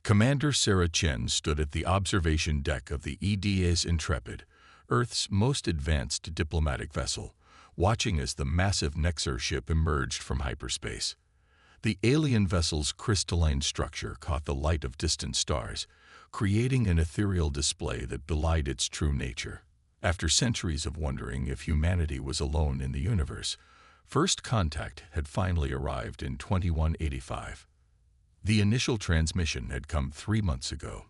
Commander Sarah Chen stood at the observation deck of the EDA's Intrepid, Earth's most advanced diplomatic vessel, watching as the massive Nexar ship emerged from hyperspace. The alien vessel's crystalline structure caught the light of distant stars, creating an ethereal display that belied its true nature. After centuries of wondering if humanity was alone in the universe, first contact had finally arrived in 2185. The initial transmission had come 3 months ago,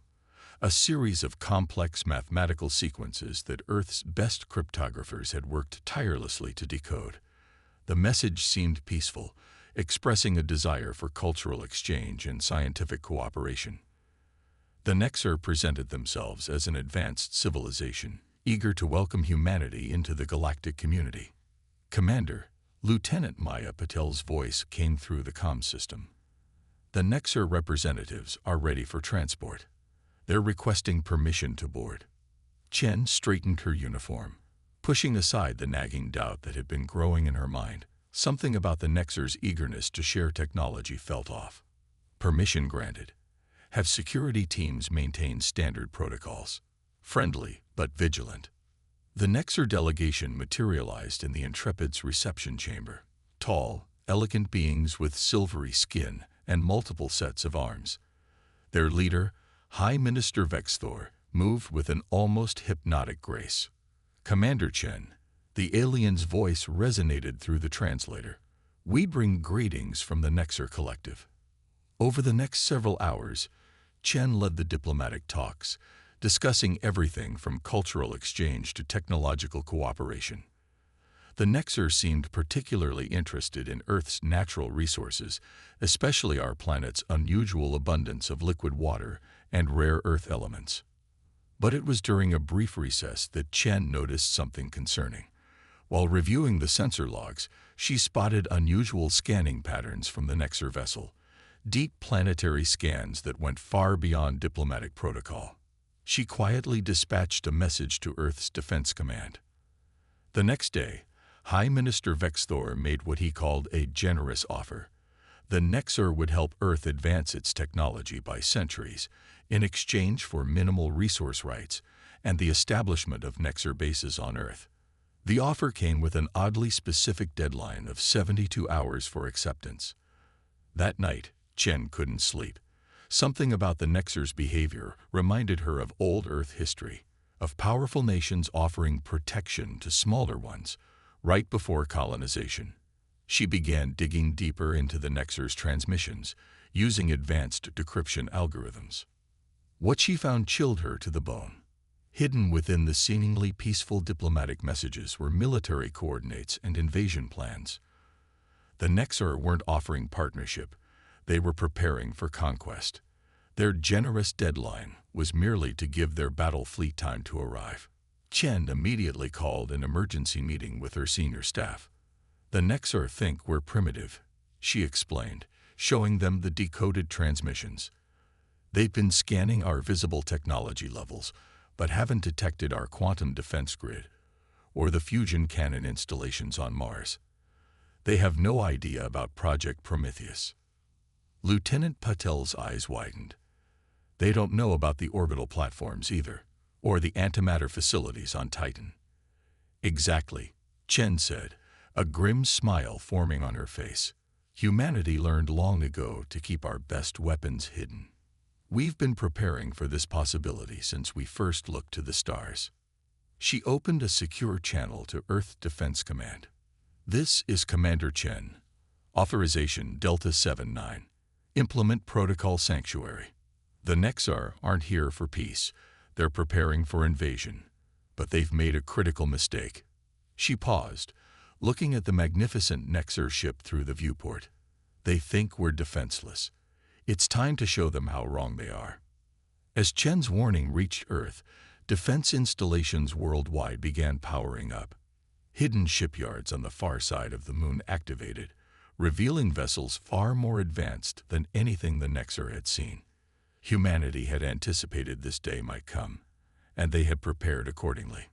a series of complex mathematical sequences that Earth's best cryptographers had worked tirelessly to decode. The message seemed peaceful, expressing a desire for cultural exchange and scientific cooperation. The Nexar presented themselves as an advanced civilization, eager to welcome humanity into the galactic community. "Commander," Lieutenant Maya Patel's voice came through the comm system. "The Nexar representatives are ready for transport. They're requesting permission to board." Chen straightened her uniform, pushing aside the nagging doubt that had been growing in her mind. Something about the Nexar's eagerness to share technology felt off. "Permission granted. Have security teams maintain standard protocols. Friendly, but vigilant." The Nexar delegation materialized in the Intrepid's reception chamber. Tall, elegant beings with silvery skin and multiple sets of arms. Their leader, High Minister Vexthor, moved with an almost hypnotic grace. "Commander Chen," the alien's voice resonated through the translator, "we bring greetings from the Nexar Collective." Over the next several hours, Chen led the diplomatic talks, discussing everything from cultural exchange to technological cooperation. The Nexar seemed particularly interested in Earth's natural resources, especially our planet's unusual abundance of liquid water and rare Earth elements. But it was during a brief recess that Chen noticed something concerning. While reviewing the sensor logs, she spotted unusual scanning patterns from the Nexar vessel, deep planetary scans that went far beyond diplomatic protocol. She quietly dispatched a message to Earth's Defense Command. The next day, High Minister Vexthor made what he called a generous offer. The Nexar would help Earth advance its technology by centuries in exchange for minimal resource rights and the establishment of Nexar bases on Earth. The offer came with an oddly specific deadline of 72 hours for acceptance. That night, Chen couldn't sleep. Something about the Nexar's behavior reminded her of old Earth history, of powerful nations offering protection to smaller ones right before colonization. She began digging deeper into the Nexar's transmissions, using advanced decryption algorithms. What she found chilled her to the bone. Hidden within the seemingly peaceful diplomatic messages were military coordinates and invasion plans. The Nexar weren't offering partnership, they were preparing for conquest. Their generous deadline was merely to give their battle fleet time to arrive. Chen immediately called an emergency meeting with her senior staff. "The Nexar think we're primitive," she explained, showing them the decoded transmissions. "They've been scanning our visible technology levels, but haven't detected our quantum defense grid or the fusion cannon installations on Mars. They have no idea about Project Prometheus." Lieutenant Patel's eyes widened. "They don't know about the orbital platforms either, or the antimatter facilities on Titan." "Exactly," Chen said, a grim smile forming on her face. "Humanity learned long ago to keep our best weapons hidden. We've been preparing for this possibility since we first looked to the stars." She opened a secure channel to Earth Defense Command. "This is Commander Chen. Authorization Delta 79. Implement Protocol Sanctuary. The Nexar aren't here for peace. They're preparing for invasion, but they've made a critical mistake." She paused, looking at the magnificent Nexar ship through the viewport. "They think we're defenseless. It's time to show them how wrong they are." As Chen's warning reached Earth, defense installations worldwide began powering up. Hidden shipyards on the far side of the moon activated, revealing vessels far more advanced than anything the Nexar had seen. Humanity had anticipated this day might come, and they had prepared accordingly.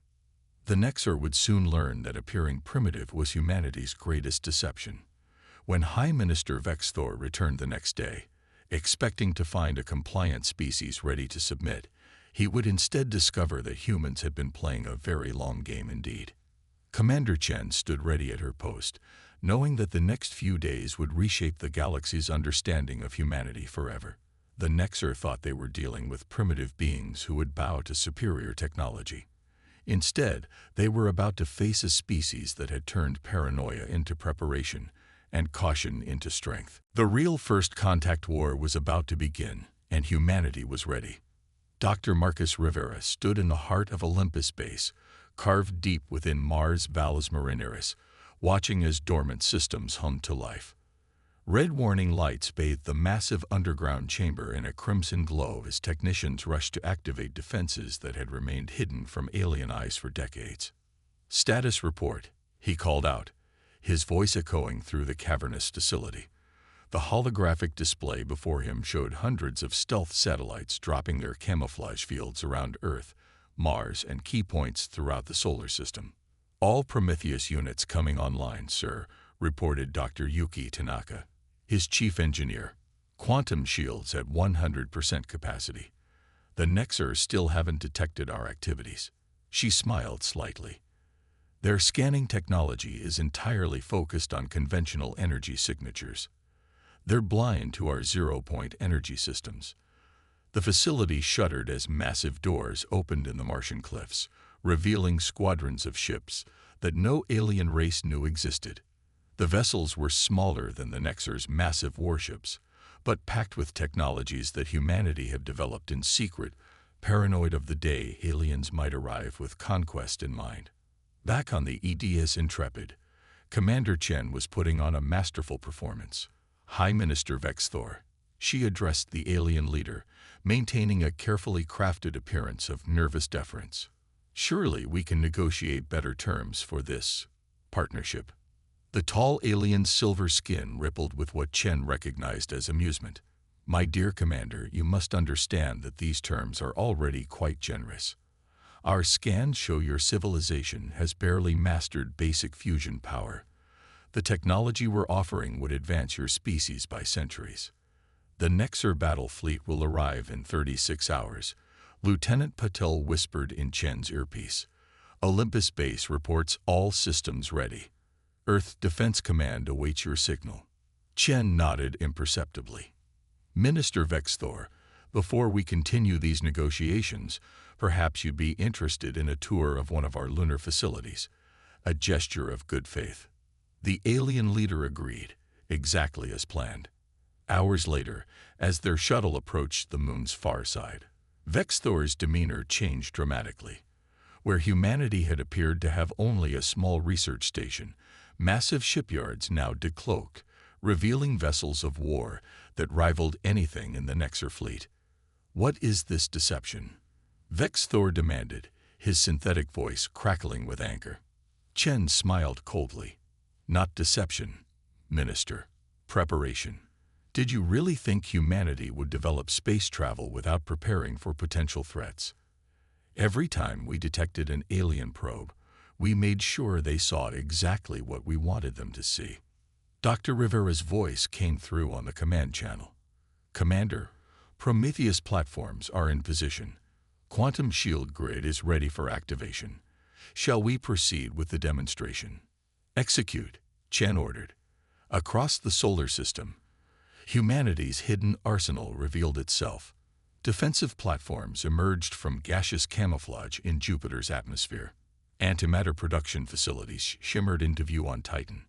The Nexar would soon learn that appearing primitive was humanity's greatest deception. When High Minister Vexthor returned the next day, Expecting to find a compliant species ready to submit, he would instead discover that humans had been playing a very long game indeed. Commander Chen stood ready at her post, knowing that the next few days would reshape the galaxy's understanding of humanity forever. The Nexer thought they were dealing with primitive beings who would bow to superior technology. Instead, they were about to face a species that had turned paranoia into preparation and caution into strength. The real first contact war was about to begin, and humanity was ready. Dr. Marcus Rivera stood in the heart of Olympus Base, carved deep within Mars' Valles Marineris, watching as dormant systems hummed to life. Red warning lights bathed the massive underground chamber in a crimson glow as technicians rushed to activate defenses that had remained hidden from alien eyes for decades. "Status report," he called out, his voice echoing through the cavernous facility. The holographic display before him showed hundreds of stealth satellites dropping their camouflage fields around Earth, Mars, and key points throughout the solar system. "All Prometheus units coming online, sir," reported Dr. Yuki Tanaka, his chief engineer. "Quantum shields at 100% capacity. The Nexer still haven't detected our activities." She smiled slightly. "Their scanning technology is entirely focused on conventional energy signatures. They're blind to our zero-point energy systems." The facility shuddered as massive doors opened in the Martian cliffs, revealing squadrons of ships that no alien race knew existed. The vessels were smaller than the Nexer's massive warships, but packed with technologies that humanity had developed in secret, paranoid of the day aliens might arrive with conquest in mind. Back on the EDS Intrepid, Commander Chen was putting on a masterful performance. "High Minister Vexthor," she addressed the alien leader, maintaining a carefully crafted appearance of nervous deference. "Surely we can negotiate better terms for this partnership." The tall alien's silver skin rippled with what Chen recognized as amusement. "My dear Commander, you must understand that these terms are already quite generous. Our scans show your civilization has barely mastered basic fusion power. The technology we're offering would advance your species by centuries. The Nexer battle fleet will arrive in 36 hours, Lieutenant Patel whispered in Chen's earpiece. "Olympus Base reports all systems ready. Earth Defense Command awaits your signal." Chen nodded imperceptibly. "Minister Vexthor, before we continue these negotiations, perhaps you'd be interested in a tour of one of our lunar facilities." A gesture of good faith. The alien leader agreed, exactly as planned. Hours later, as their shuttle approached the moon's far side, Vexthor's demeanor changed dramatically. Where humanity had appeared to have only a small research station, massive shipyards now decloaked, revealing vessels of war that rivaled anything in the Nexer fleet. "What is this deception?" Vexthor demanded, his synthetic voice crackling with anger. Chen smiled coldly. "Not deception, Minister. Preparation. Did you really think humanity would develop space travel without preparing for potential threats? Every time we detected an alien probe, we made sure they saw exactly what we wanted them to see." Dr. Rivera's voice came through on the command channel. "Commander, Prometheus platforms are in position. Quantum shield grid is ready for activation. Shall we proceed with the demonstration?" "Execute," Chen ordered. Across the solar system, humanity's hidden arsenal revealed itself. Defensive platforms emerged from gaseous camouflage in Jupiter's atmosphere. Antimatter production facilities shimmered into view on Titan.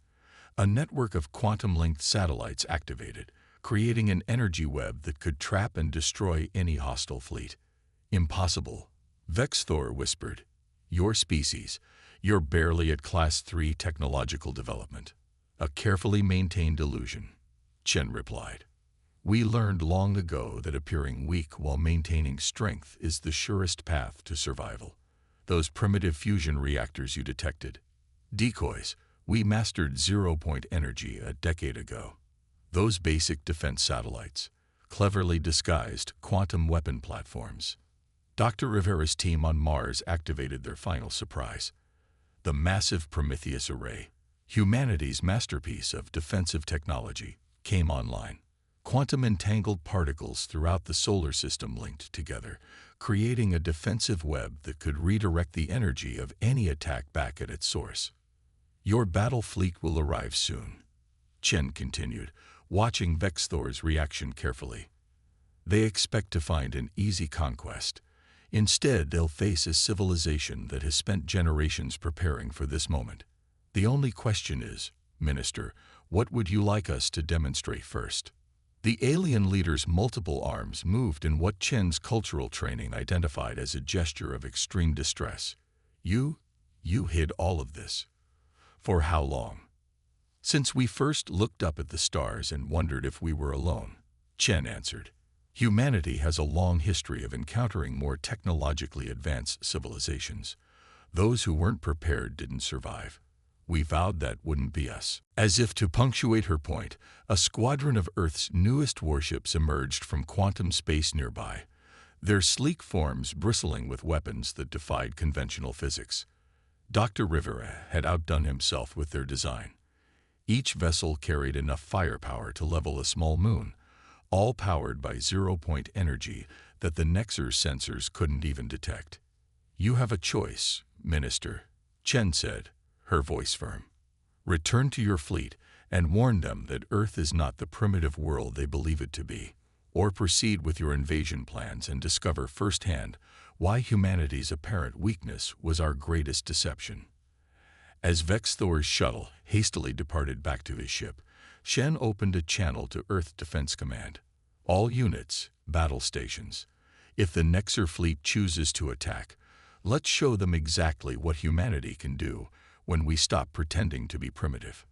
A network of quantum-linked satellites activated, creating an energy web that could trap and destroy any hostile fleet. "Impossible," Vexthor whispered. "Your species, you're barely at Class 3 technological development." "A carefully maintained illusion," Chen replied. "We learned long ago that appearing weak while maintaining strength is the surest path to survival. Those primitive fusion reactors you detected. Decoys, we mastered zero-point energy a decade ago. Those basic defense satellites, cleverly disguised quantum weapon platforms." Dr. Rivera's team on Mars activated their final surprise. The massive Prometheus array, humanity's masterpiece of defensive technology, came online. Quantum entangled particles throughout the solar system linked together, creating a defensive web that could redirect the energy of any attack back at its source. Your battle fleet will arrive soon, Chen continued, watching Vexthor's reaction carefully. They expect to find an easy conquest. Instead, they'll face a civilization that has spent generations preparing for this moment. The only question is, Minister, what would you like us to demonstrate first? The alien leader's multiple arms moved in what Chen's cultural training identified as a gesture of extreme distress. You hid all of this. For how long? Since we first looked up at the stars and wondered if we were alone, Chen answered. Humanity has a long history of encountering more technologically advanced civilizations. Those who weren't prepared didn't survive. We vowed that wouldn't be us. As if to punctuate her point, a squadron of Earth's newest warships emerged from quantum space nearby, their sleek forms bristling with weapons that defied conventional physics. Dr. Rivera had outdone himself with their design. Each vessel carried enough firepower to level a small moon, all powered by zero-point energy that the Nexer's sensors couldn't even detect. You have a choice, Minister, Chen said, her voice firm. Return to your fleet and warn them that Earth is not the primitive world they believe it to be, or proceed with your invasion plans and discover firsthand why humanity's apparent weakness was our greatest deception. As Vexthor's shuttle hastily departed back to his ship, Shen opened a channel to Earth Defense Command. All units, battle stations. If the Nexer fleet chooses to attack, let's show them exactly what humanity can do when we stop pretending to be primitive.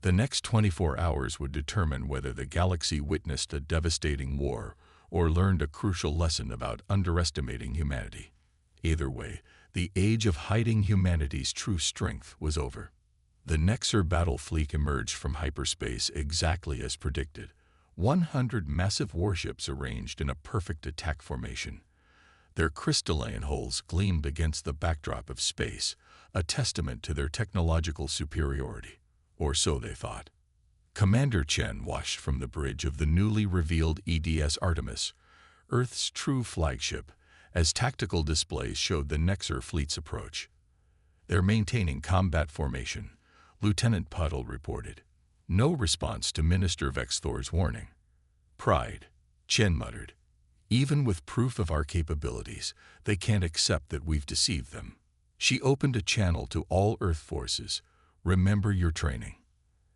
The next 24 hours would determine whether the galaxy witnessed a devastating war or learned a crucial lesson about underestimating humanity. Either way, the age of hiding humanity's true strength was over. The Nexer battle fleet emerged from hyperspace exactly as predicted. 100 massive warships arranged in a perfect attack formation. Their crystalline hulls gleamed against the backdrop of space, a testament to their technological superiority, or so they thought. Commander Chen watched from the bridge of the newly revealed EDS Artemis, Earth's true flagship, as tactical displays showed the Nexer fleet's approach. They're maintaining combat formation, Lieutenant Puddle reported. No response to Minister Vexthor's warning. Pride, Chen muttered. Even with proof of our capabilities, they can't accept that we've deceived them. She opened a channel to all Earth forces. Remember your training.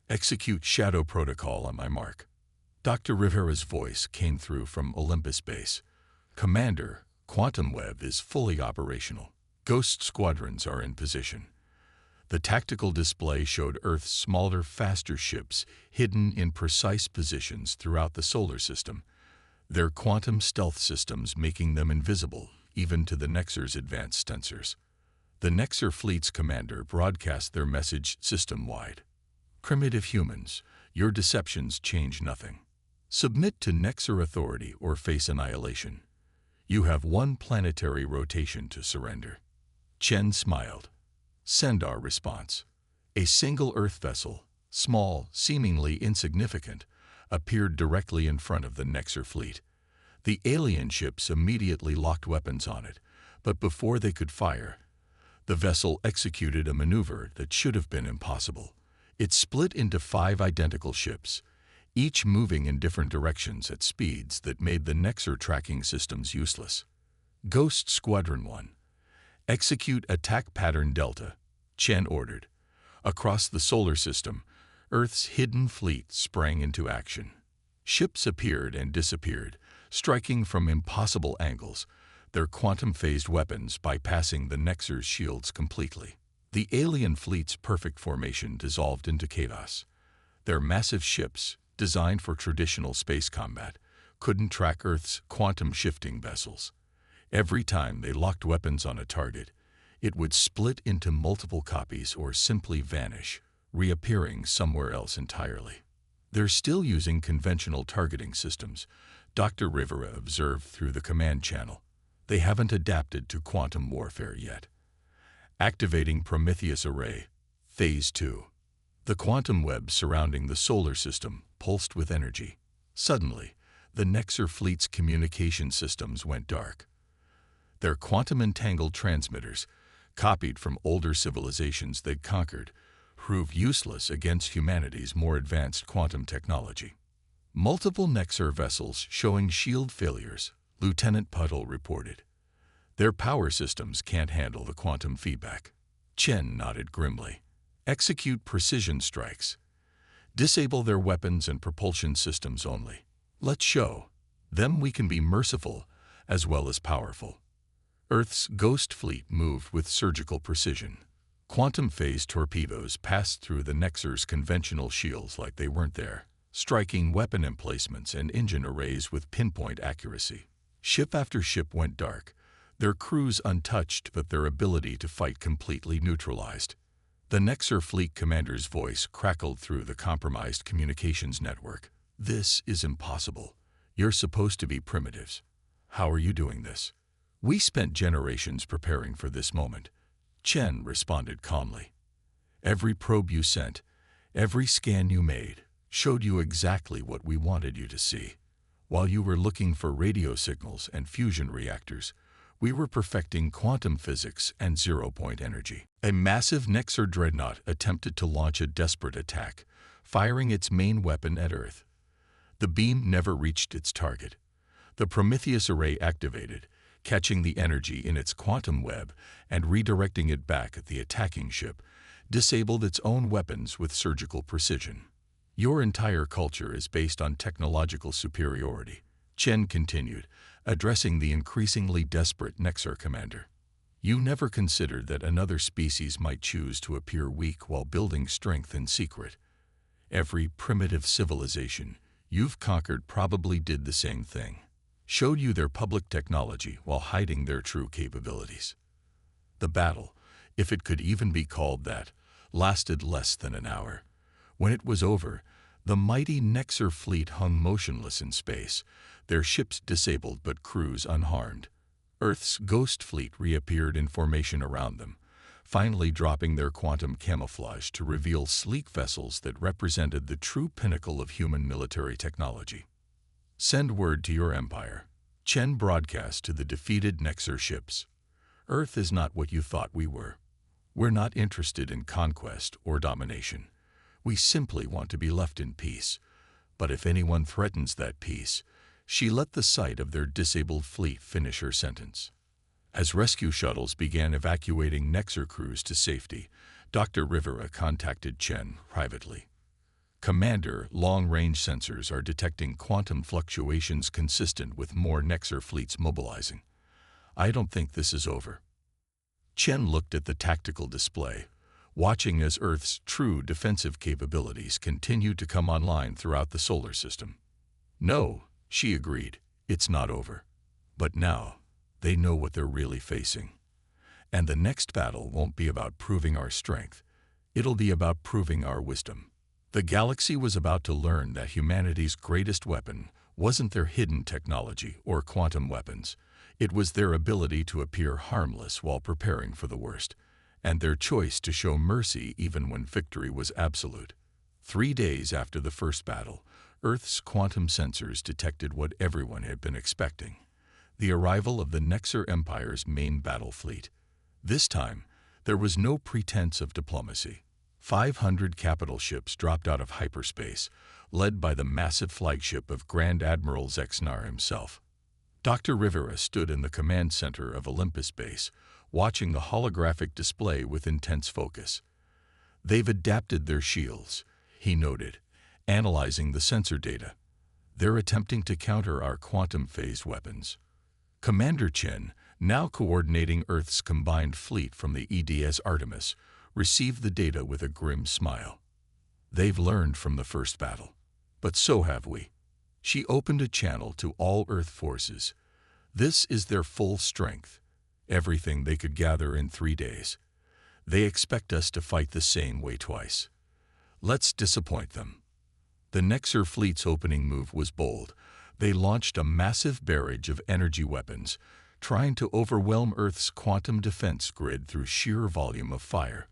Execute Shadow Protocol on my mark. Dr. Rivera's voice came through from Olympus Base. Commander, Quantum Web is fully operational. Ghost squadrons are in position. The tactical display showed Earth's smaller, faster ships hidden in precise positions throughout the solar system, their quantum stealth systems making them invisible even to the Nexer's advanced sensors. The Nexer fleet's commander broadcast their message system-wide. Primitive humans, your deceptions change nothing. Submit to Nexer authority or face annihilation. You have one planetary rotation to surrender. Chen smiled. Send our response. A single Earth vessel, small, seemingly insignificant, appeared directly in front of the Nexer fleet. The alien ships immediately locked weapons on it, but before they could fire, the vessel executed a maneuver that should have been impossible. It split into 5 identical ships, each moving in different directions at speeds that made the Nexer tracking systems useless. Ghost Squadron 1. Execute Attack Pattern Delta, Chen ordered. Across the solar system, Earth's hidden fleet sprang into action. Ships appeared and disappeared, striking from impossible angles, their quantum-phased weapons bypassing the Nexer's shields completely. The alien fleet's perfect formation dissolved into chaos. Their massive ships, designed for traditional space combat, couldn't track Earth's quantum-shifting vessels. Every time they locked weapons on a target, it would split into multiple copies or simply vanish, reappearing somewhere else entirely. They're still using conventional targeting systems, Dr. Rivera observed through the command channel. They haven't adapted to quantum warfare yet. Activating Prometheus Array, Phase 2. The quantum web surrounding the solar system pulsed with energy. Suddenly, the Nexer fleet's communication systems went dark. Their quantum-entangled transmitters, copied from older civilizations they'd conquered, proved useless against humanity's more advanced quantum technology. Multiple Nexer vessels showing shield failures, Lieutenant Puddle reported. Their power systems can't handle the quantum feedback. Chen nodded grimly. Execute precision strikes. Disable their weapons and propulsion systems only. Let's show them we can be merciful as well as powerful. Earth's Ghost Fleet moved with surgical precision. Quantum phase torpedoes passed through the Nexer's conventional shields like they weren't there, striking weapon emplacements and engine arrays with pinpoint accuracy. Ship after ship went dark, their crews untouched but their ability to fight completely neutralized. The Nexer fleet commander's voice crackled through the compromised communications network. This is impossible. You're supposed to be primitives. How are you doing this? We spent generations preparing for this moment. Chen responded calmly. Every probe you sent, every scan you made, showed you exactly what we wanted you to see. While you were looking for radio signals and fusion reactors, we were perfecting quantum physics and zero-point energy. A massive Nexer dreadnought attempted to launch a desperate attack, firing its main weapon at Earth. The beam never reached its target. The Prometheus array activated, catching the energy in its quantum web and redirecting it back at the attacking ship, disabled its own weapons with surgical precision. Your entire culture is based on technological superiority, Chen continued, addressing the increasingly desperate Nexer commander. You never considered that another species might choose to appear weak while building strength in secret. Every primitive civilization you've conquered probably did the same thing. Showed you their public technology while hiding their true capabilities. The battle, if it could even be called that, lasted less than an hour. When it was over, the mighty Nexer fleet hung motionless in space, their ships disabled but crews unharmed. Earth's Ghost Fleet reappeared in formation around them, finally dropping their quantum camouflage to reveal sleek vessels that represented the true pinnacle of human military technology. Send word to your empire. Chen broadcast to the defeated Nexer ships. Earth is not what you thought we were. We're not interested in conquest or domination. We simply want to be left in peace. But if anyone threatens that peace, she let the sight of their disabled fleet finish her sentence. As rescue shuttles began evacuating Nexer crews to safety, Dr. Rivera contacted Chen privately. Commander, long-range sensors are detecting quantum fluctuations consistent with more Nexer fleets mobilizing. I don't think this is over. Chen looked at the tactical display, watching as Earth's true defensive capabilities continued to come online throughout the solar system. No, she agreed, it's not over. But now, they know what they're really facing. And the next battle won't be about proving our strength. It'll be about proving our wisdom. The galaxy was about to learn that humanity's greatest weapon wasn't their hidden technology or quantum weapons. It was their ability to appear harmless while preparing for the worst, and their choice to show mercy even when victory was absolute. 3 days after the first battle, Earth's quantum sensors detected what everyone had been expecting: the arrival of the Nexer Empire's main battle fleet. This time, there was no pretense of diplomacy. 500 capital ships dropped out of hyperspace, led by the massive flagship of Grand Admiral Zexnar himself. Dr. Rivera stood in the command center of Olympus Base, watching the holographic display with intense focus. They've adapted their shields, he noted, analyzing the sensor data. They're attempting to counter our quantum phase weapons. Commander Chen, now coordinating Earth's combined fleet from the EDS Artemis, received the data with a grim smile. They've learned from the first battle. But so have we. She opened a channel to all Earth forces. This is their full strength, everything they could gather in 3 days. They expect us to fight the same way twice. Let's disappoint them. The Nexer fleet's opening move was bold. They launched a massive barrage of energy weapons, trying to overwhelm Earth's quantum defense grid through sheer volume of fire.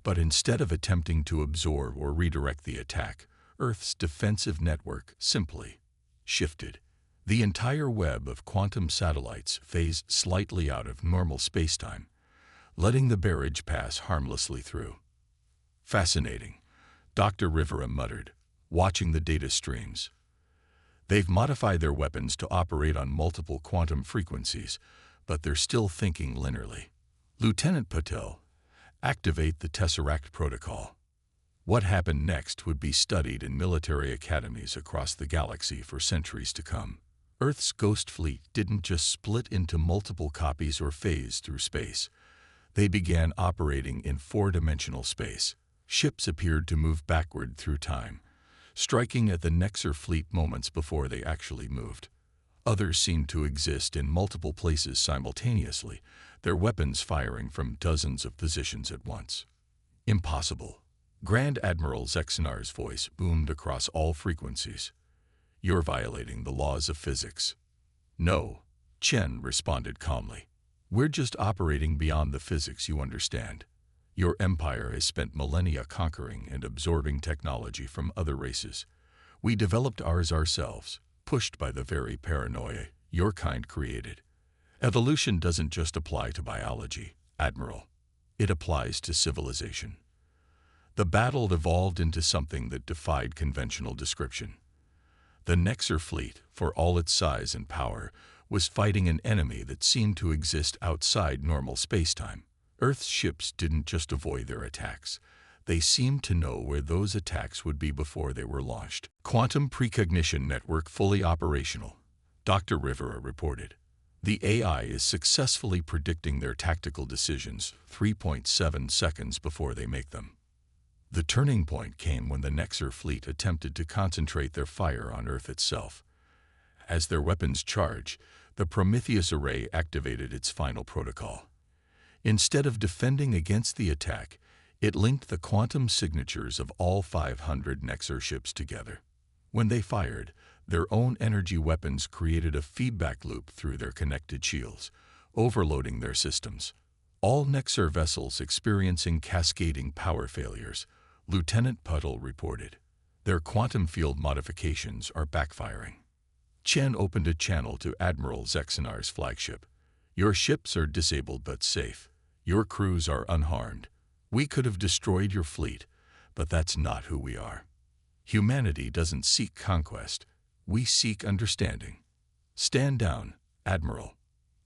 But instead of attempting to absorb or redirect the attack, Earth's defensive network simply shifted. The entire web of quantum satellites phased slightly out of normal spacetime, letting the barrage pass harmlessly through. Fascinating, Dr. Rivera muttered, watching the data streams. They've modified their weapons to operate on multiple quantum frequencies, but they're still thinking linearly. Lieutenant Patel, activate the Tesseract protocol. What happened next would be studied in military academies across the galaxy for centuries to come. Earth's Ghost Fleet didn't just split into multiple copies or phase through space. They began operating in four-dimensional space. Ships appeared to move backward through time, striking at the Nexer fleet moments before they actually moved. Others seemed to exist in multiple places simultaneously, their weapons firing from dozens of positions at once. Impossible. Grand Admiral Zexanar's voice boomed across all frequencies. You're violating the laws of physics. No, Chen responded calmly. We're just operating beyond the physics you understand. Your empire has spent millennia conquering and absorbing technology from other races. We developed ours ourselves, pushed by the very paranoia your kind created. Evolution doesn't just apply to biology, Admiral. It applies to civilization. The battle evolved into something that defied conventional description. The Nexer fleet, for all its size and power, was fighting an enemy that seemed to exist outside normal spacetime. Earth's ships didn't just avoid their attacks. They seemed to know where those attacks would be before they were launched. Quantum Precognition Network fully operational, Dr. Rivera reported. The AI is successfully predicting their tactical decisions 3.7 seconds before they make them. The turning point came when the Nexer fleet attempted to concentrate their fire on Earth itself. As their weapons charged, the Prometheus array activated its final protocol. Instead of defending against the attack, it linked the quantum signatures of all 500 Nexer ships together. When they fired, their own energy weapons created a feedback loop through their connected shields, overloading their systems. All Nexer vessels experiencing cascading power failures, Lieutenant Puddle reported. Their quantum field modifications are backfiring. Chen opened a channel to Admiral Zexanar's flagship. Your ships are disabled but safe. Your crews are unharmed. We could have destroyed your fleet, but that's not who we are. Humanity doesn't seek conquest. We seek understanding. Stand down, Admiral.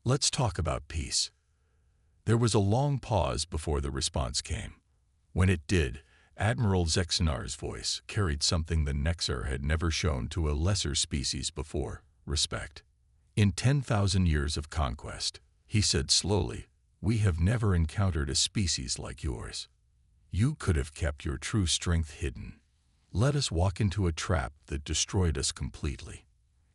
Let's talk about peace. There was a long pause before the response came. When it did, Admiral Zexanar's voice carried something the Nexer had never shown to a lesser species before: respect. In 10,000 years of conquest, he said slowly, we have never encountered a species like yours. You could have kept your true strength hidden. Let us walk into a trap that destroyed us completely.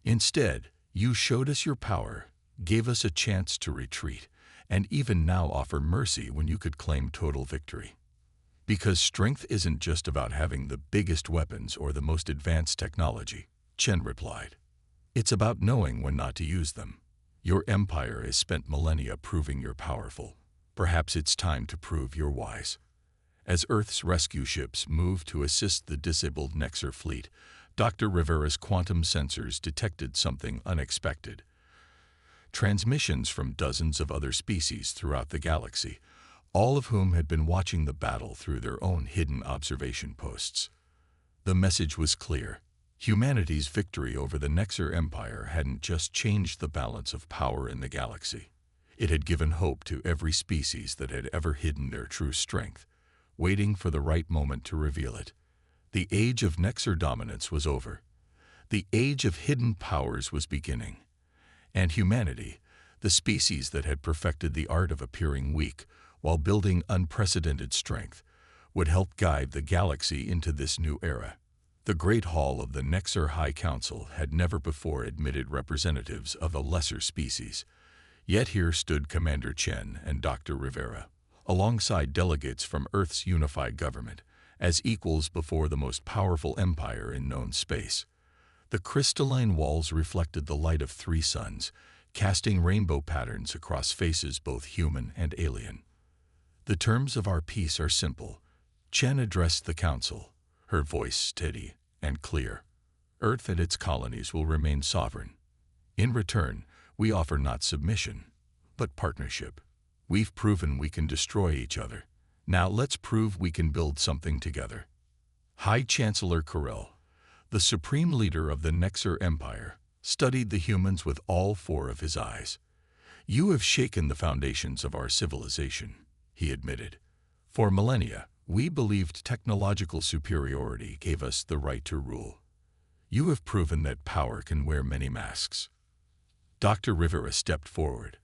Instead, you showed us your power, gave us a chance to retreat, and even now offer mercy when you could claim total victory. Because strength isn't just about having the biggest weapons or the most advanced technology, Chen replied. It's about knowing when not to use them. Your empire has spent millennia proving you're powerful. Perhaps it's time to prove you're wise. As Earth's rescue ships moved to assist the disabled Nexer fleet, Dr. Rivera's quantum sensors detected something unexpected. Transmissions from dozens of other species throughout the galaxy, all of whom had been watching the battle through their own hidden observation posts. The message was clear. Humanity's victory over the Nexer Empire hadn't just changed the balance of power in the galaxy. It had given hope to every species that had ever hidden their true strength, waiting for the right moment to reveal it. The age of Nexer dominance was over. The age of hidden powers was beginning. And humanity, the species that had perfected the art of appearing weak while building unprecedented strength, would help guide the galaxy into this new era. The Great Hall of the Nexer High Council had never before admitted representatives of a lesser species. Yet here stood Commander Chen and Dr. Rivera, alongside delegates from Earth's unified government, as equals before the most powerful empire in known space. The crystalline walls reflected the light of three suns, casting rainbow patterns across faces both human and alien. The terms of our peace are simple. Chen addressed the council, her voice steady and clear. Earth and its colonies will remain sovereign. In return, we offer not submission, but partnership. We've proven we can destroy each other. Now let's prove we can build something together. High Chancellor Corel, the supreme leader of the Nexer Empire, studied the humans with all four of his eyes. "You have shaken the foundations of our civilization," he admitted. "For millennia, we believed technological superiority gave us the right to rule. You have proven that power can wear many masks." Dr. Rivera stepped forward,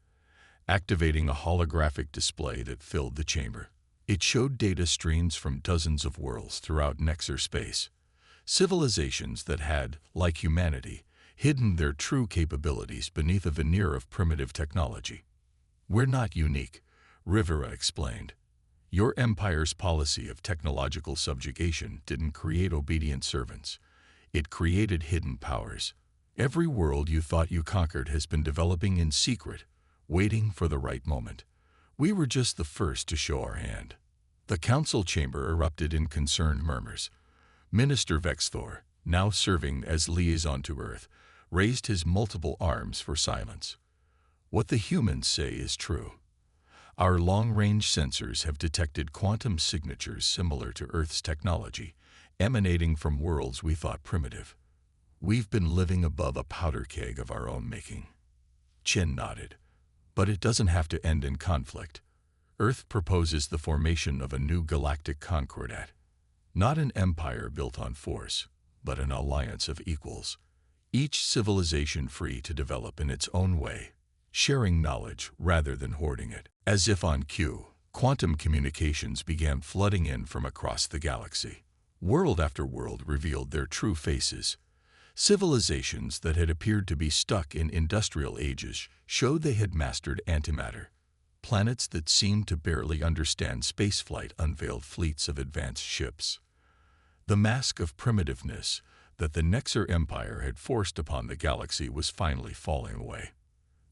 activating a holographic display that filled the chamber. It showed data streams from dozens of worlds throughout Nexer space, civilizations that had, like humanity, hidden their true capabilities beneath a veneer of primitive technology. "We're not unique," Rivera explained. "Your empire's policy of technological subjugation didn't create obedient servants. It created hidden powers. Every world you thought you conquered has been developing in secret, waiting for the right moment. We were just the first to show our hand." The council chamber erupted in concerned murmurs. Minister Vexthor, now serving as liaison to Earth, raised his multiple arms for silence. "What the humans say is true. Our long-range sensors have detected quantum signatures similar to Earth's technology, emanating from worlds we thought primitive. We've been living above a powder keg of our own making." Chen nodded. "But it doesn't have to end in conflict. Earth proposes the formation of a new galactic concordat. Not an empire built on force, but an alliance of equals. Each civilization free to develop in its own way, sharing knowledge rather than hoarding it." As if on cue, quantum communications began flooding in from across the galaxy. World after world revealed their true faces. Civilizations that had appeared to be stuck in industrial ages showed they had mastered antimatter. Planets that seemed to barely understand spaceflight unveiled fleets of advanced ships. The mask of primitiveness that the Nexer Empire had forced upon the galaxy was finally falling away.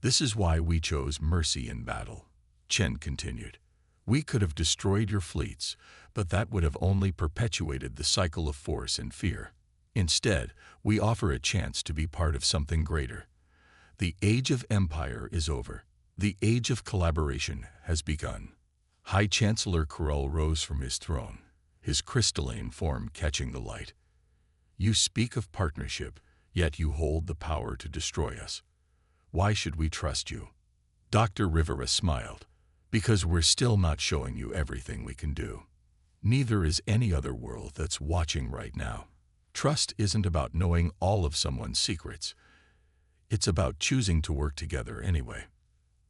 "This is why we chose mercy in battle," Chen continued. "We could have destroyed your fleets, but that would have only perpetuated the cycle of force and fear. Instead, we offer a chance to be part of something greater. The age of empire is over. The age of collaboration has begun." High Chancellor Corel rose from his throne, his crystalline form catching the light. "You speak of partnership, yet you hold the power to destroy us. Why should we trust you?" Dr. Rivera smiled. "Because we're still not showing you everything we can do. Neither is any other world that's watching right now. Trust isn't about knowing all of someone's secrets. It's about choosing to work together anyway."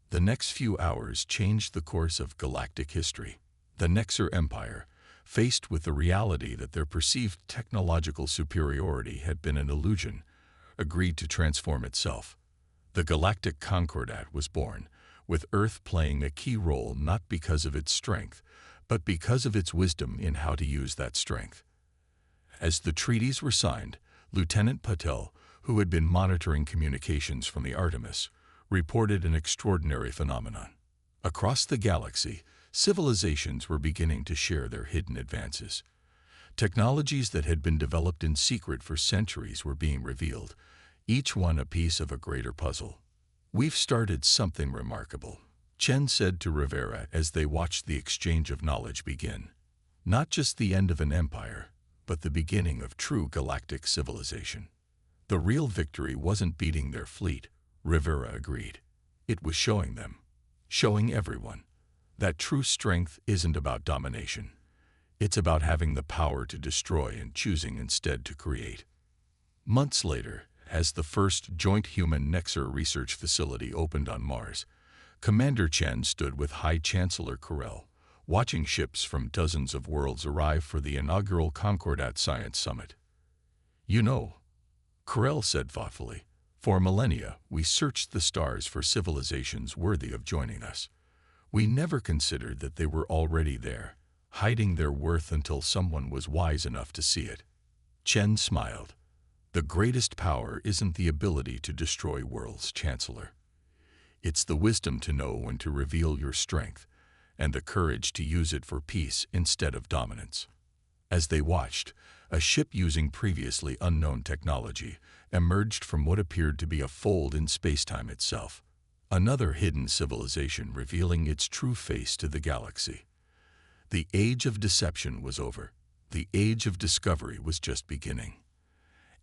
The next few hours changed the course of galactic history. The Nexer Empire, faced with the reality that their perceived technological superiority had been an illusion, agreed to transform itself. The Galactic Concordat was born, with Earth playing a key role not because of its strength, but because of its wisdom in how to use that strength. As the treaties were signed, Lieutenant Patel, who had been monitoring communications from the Artemis, reported an extraordinary phenomenon. Across the galaxy, civilizations were beginning to share their hidden advances. Technologies that had been developed in secret for centuries were being revealed, each one a piece of a greater puzzle. "We've started something remarkable," Chen said to Rivera as they watched the exchange of knowledge begin. "Not just the end of an empire, but the beginning of true galactic civilization." "The real victory wasn't beating their fleet," Rivera agreed. "It was showing them, showing everyone, that true strength isn't about domination. It's about having the power to destroy and choosing instead to create." Months later, as the first joint human Nexer research facility opened on Mars, Commander Chen stood with High Chancellor Corel, watching ships from dozens of worlds arrive for the inaugural Concordat Science Summit. "You know," Corel said thoughtfully, "for millennia we searched the stars for civilizations worthy of joining us. We never considered that they were already there, hiding their worth until someone was wise enough to see it." Chen smiled. "The greatest power isn't the ability to destroy worlds, Chancellor. It's the wisdom to know when to reveal your strength, and the courage to use it for peace instead of dominance." As they watched, A ship using previously unknown technology emerged from what appeared to be a fold in spacetime itself. Another hidden civilization revealing its true face to the galaxy. The age of deception was over. The age of discovery was just beginning.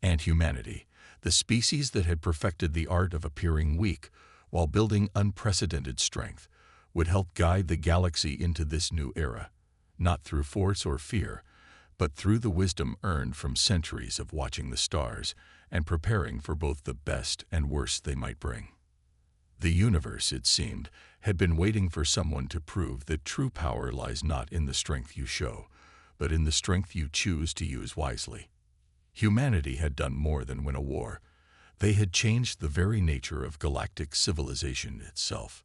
And humanity, the species that had perfected the art of appearing weak while building unprecedented strength, would help guide the galaxy into this new era, not through force or fear, but through the wisdom earned from centuries of watching the stars and preparing for both the best and worst they might bring. The universe, it seemed, had been waiting for someone to prove that true power lies not in the strength you show, but in the strength you choose to use wisely. Humanity had done more than win a war. They had changed the very nature of galactic civilization itself.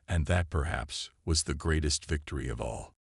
And that, perhaps, was the greatest victory of all.